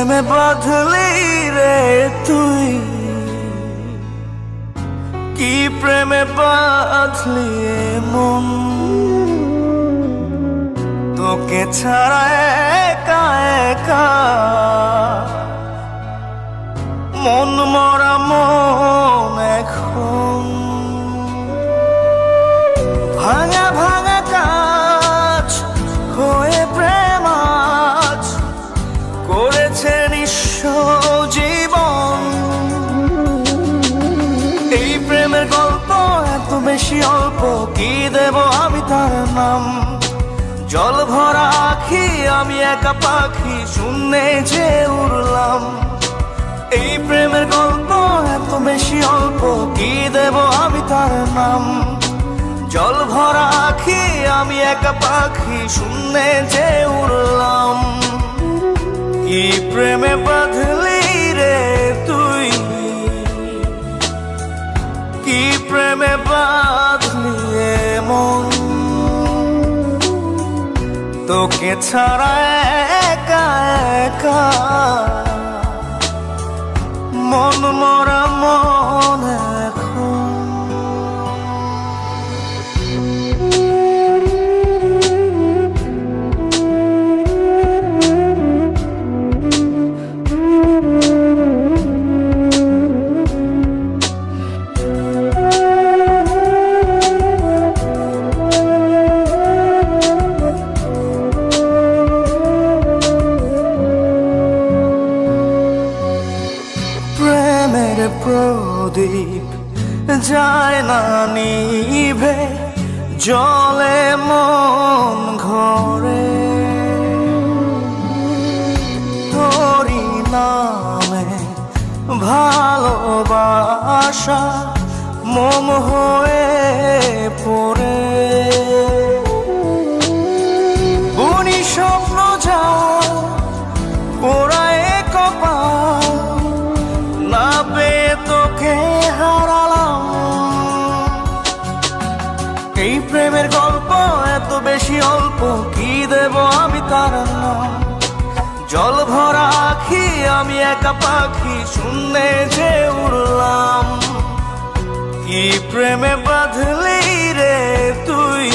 প্রেমে বাঁধলি রে তুই, কি প্রেমে বাঁধলি মন, তোকে ছাড়া একা একা মন মরা মন এখন। ভাঙা ভাঙা কাজ হয়ে প্রেম আজ করেছে নিঃস্ব জীবন। এই প্রেমের গল্প এত বেশি অল্প, কি দেব আমি তার নাম। জল ভরা আখি আমি একা পাখি, শূন্যে যে উড়লাম। এই প্রেমের গল্প এত বেশি অল্প, কি দেব আমি তার নাম। জল ভরা আখি আমি একা পাখি, শূন্যে যে উড়লাম। কি প্রেমে বাঁধলি রে তুই, কি প্রেমে বাঁধলি মন, তোকে ছাড়া একা একা মন মরা মন এখন। প্রদীপ যায় না নিভে, জলে মন ঘরে। তোরি নামে ভালোবাসা মোম হয়ে পড়ে। বুনি স্বপ্ন যা পোড়ায় কপাল, না পেয়ে তোকে হারালাম। এই প্রেমের গল্প এত বেশি অল্প, কি দেব আমি তার নাম। জল ভরা আখি আমি একা পাখি, শূন্যে যে উড়লাম। কি প্রেমে বাঁধলি রে তুই,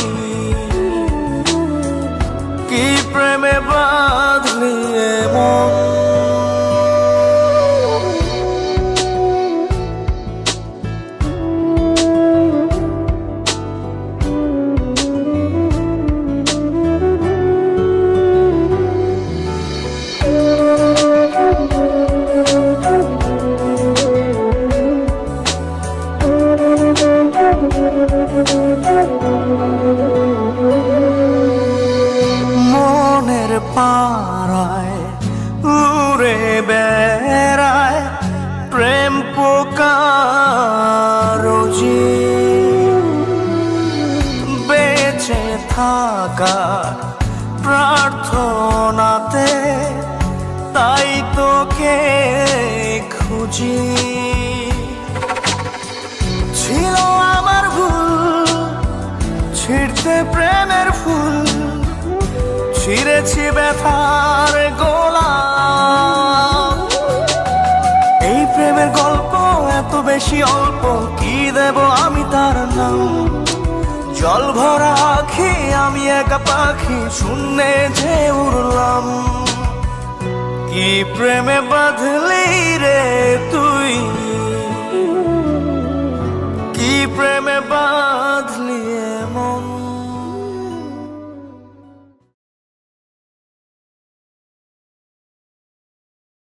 কি প্রেমে বাঁধলি মন। মনের পাড়ায় উড়ে বেড়ায় প্রেম পোকা রোজি। বেঁচে থাকার প্রার্থনাতে তাই তোকে খুঁজি। ছিল আমার ভুল ছিঁড়তে প্রেমের ফুল, ছিঁড়েছি ব্যথার গোলা। এই প্রেমের গল্প এত বেশি অল্প, কি দেব আমি তার নাম। জল ভরা আখি আমি একা পাখি, শূন্যে যে উড়লাম। কি প্রেমে বাঁধলি রে তুই,